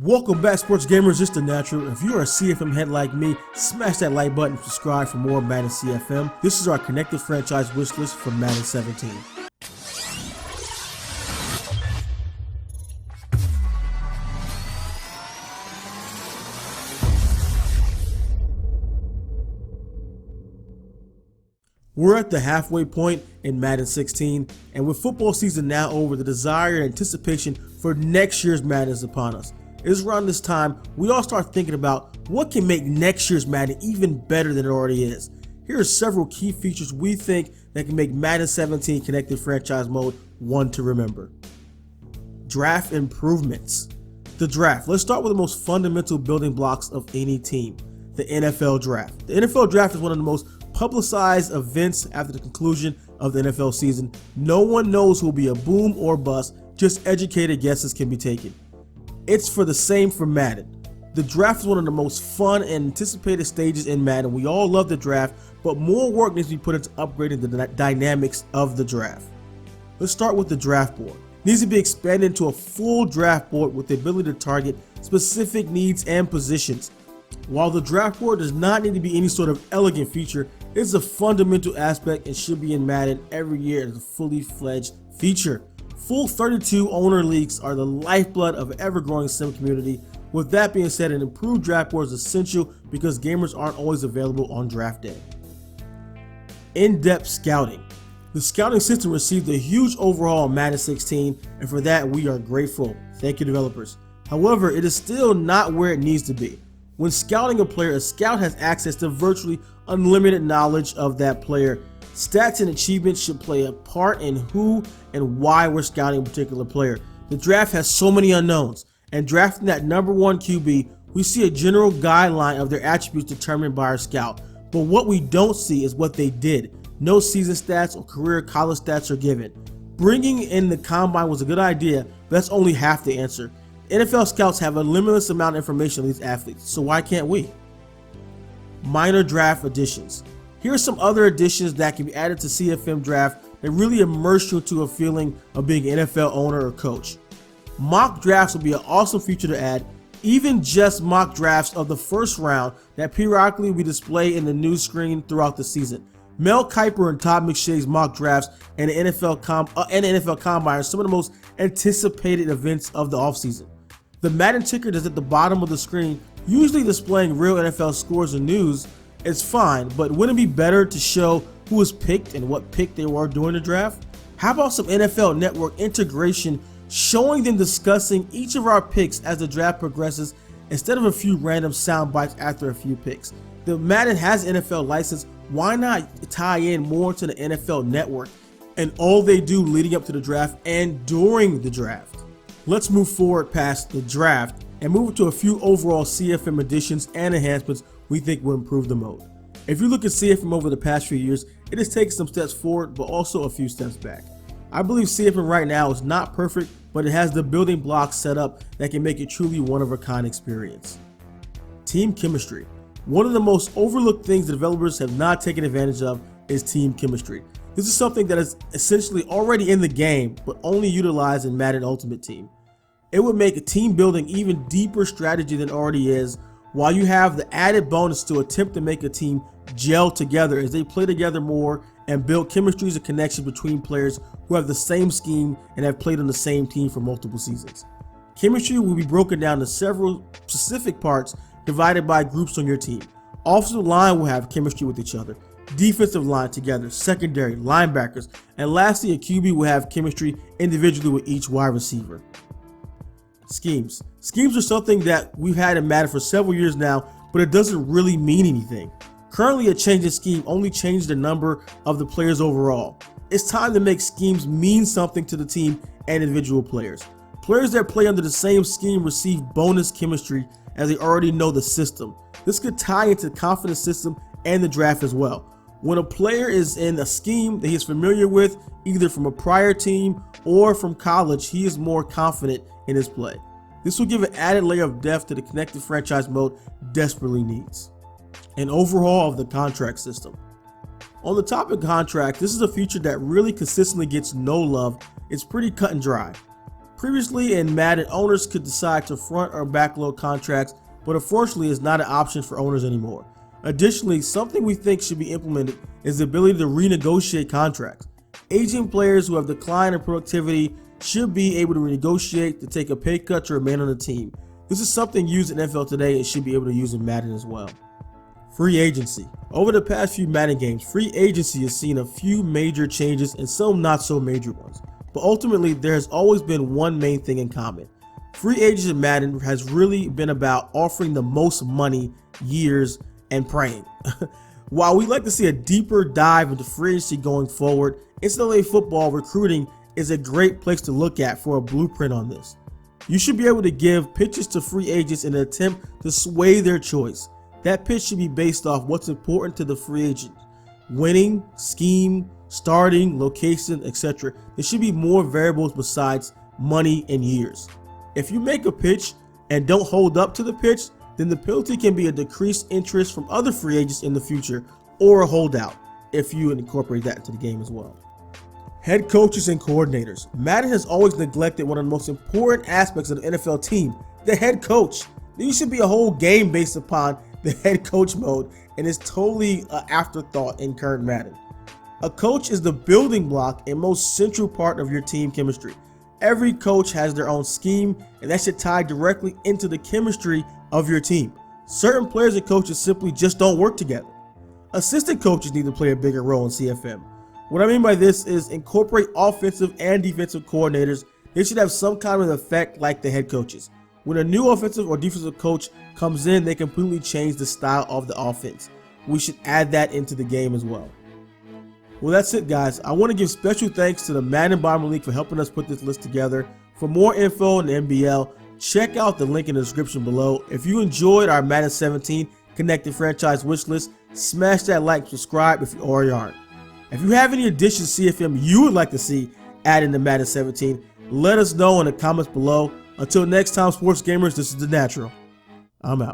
Welcome back, sports gamers. Just a natural. If you are a CFM head like me, smash that like button and subscribe for more Madden CFM. This is our connected franchise wish list for Madden 17. We're at the halfway point in Madden 16, and with football season now over, the desire and anticipation for next year's Madden is upon us. It's around this time we all start thinking about what can make next year's Madden even better than it already is. Here are several key features we think that can make Madden 17 Connected Franchise Mode one to remember. Draft improvements. The draft. Let's start with the most fundamental building blocks of any team, the NFL Draft. The NFL Draft is one of the most publicized events after the conclusion of the NFL season. No one knows who will be a boom or bust, just educated guesses can be taken. It's for the same for Madden. The draft is one of the most fun and anticipated stages in Madden. We all love the draft, but more work needs to be put into upgrading the dynamics of the draft. Let's start with the draft board. It needs to be expanded into a full draft board with the ability to target specific needs and positions. While the draft board does not need to be any sort of elegant feature, it's a fundamental aspect and should be in Madden every year as a fully fledged feature. Full 32 owner leagues are the lifeblood of an ever-growing sim community. With that being said, an improved draft board is essential because gamers aren't always available on draft day. In-depth scouting. The scouting system received a huge overhaul in Madden 16, and for that we are grateful. Thank you, developers. However, it is still not where it needs to be. When scouting a player, a scout has access to virtually unlimited knowledge of that player. Stats and achievements should play a part in who and why we're scouting a particular player. The draft has so many unknowns, and drafting that number one QB, we see a general guideline of their attributes determined by our scout. But what we don't see is what they did. No season stats or career college stats are given. Bringing in the combine was a good idea, but that's only half the answer. NFL scouts have a limitless amount of information on these athletes, so why can't we? Minor draft additions. Here are some other additions that can be added to CFM Draft that really immerse you into a feeling of being an NFL owner or coach. Mock drafts will be an awesome feature to add, even just mock drafts of the first round that periodically we display in the news screen throughout the season. Mel Kiper and Todd McShay's mock drafts and the NFL Combine are some of the most anticipated events of the offseason. The Madden ticker that's at the bottom of the screen, usually displaying real NFL scores and news, is fine, but wouldn't it be better to show who was picked and what pick they were during the draft? How about some NFL Network integration showing them discussing each of our picks as the draft progresses instead of a few random sound bites after a few picks? The Madden has NFL license, why not tie in more to the NFL Network and all they do leading up to the draft and during the draft? Let's move forward past the draft and move to a few overall CFM additions and enhancements we think will improve the mode. If you look at CFM over the past few years, it has taken some steps forward but also a few steps back. I believe CFM right now is not perfect, but it has the building blocks set up that can make it truly one-of-a-kind experience. Team chemistry. One of the most overlooked things the developers have not taken advantage of is team chemistry. This is something that is essentially already in the game but only utilized in Madden Ultimate Team. It would make a team building even deeper strategy than it already is, while you have the added bonus to attempt to make a team gel together as they play together more and build chemistries and connections between players who have the same scheme and have played on the same team for multiple seasons. Chemistry will be broken down to several specific parts divided by groups on your team. Offensive line will have chemistry with each other, defensive line together, secondary, linebackers, and lastly a QB will have chemistry individually with each wide receiver. Schemes. Schemes are something that we've had in Madden for several years now, but it doesn't really mean anything. Currently, a change in scheme only changes the number of the players overall. It's time to make schemes mean something to the team and individual players. Players that play under the same scheme receive bonus chemistry as they already know the system. This could tie into the confidence system and the draft as well. When a player is in a scheme that he is familiar with, either from a prior team or from college, he is more confident in his play. This will give an added layer of depth to the connected franchise mode desperately needs. An overhaul of the contract system. On the topic of contract, this is a feature that really consistently gets no love. It's pretty cut and dry. Previously in Madden, owners could decide to front or backload contracts, but unfortunately it's not an option for owners anymore. Additionally, something we think should be implemented is the ability to renegotiate contracts. Aging players who have declined in productivity should be able to renegotiate to take a pay cut to remain on the team. This is something used in NFL today and should be able to use in Madden as well. Free agency. Over the past few Madden games, free agency has seen a few major changes and some not so major ones. But ultimately, there has always been one main thing in common. Free agency in Madden has really been about offering the most money, years, and praying. While we like to see a deeper dive into free agency going forward, NCAA football recruiting is a great place to look at for a blueprint on this. You should be able to give pitches to free agents in an attempt to sway their choice. That pitch should be based off what's important to the free agent. Winning, scheme, starting, location, etc. There should be more variables besides money and years. If you make a pitch and don't hold up to the pitch, then the penalty can be a decreased interest from other free agents in the future or a holdout if you incorporate that into the game as well. Head coaches and coordinators. Madden has always neglected one of the most important aspects of the NFL team, the head coach. There should be a whole game based upon the head coach mode, and it's totally an afterthought in current Madden. A coach is the building block and most central part of your team chemistry. Every coach has their own scheme, and that should tie directly into the chemistry of your team. Certain players and coaches simply just don't work together. Assistant coaches need to play a bigger role in CFM. What I mean by this is incorporate offensive and defensive coordinators. They should have some kind of effect like the head coaches. When a new offensive or defensive coach comes in, they completely change the style of the offense. We should add that into the game as well. Well, that's it, guys. I want to give special thanks to the Madden Bomber League for helping us put this list together. For more info on the NBL, check out the link in the description below. If you enjoyed our Madden 17 Connected Franchise wish list, smash that like, subscribe if you already aren't. If you have any additions to CFM you would like to see added to Madden 17, let us know in the comments below. Until next time, sports gamers, this is The Natural. I'm out.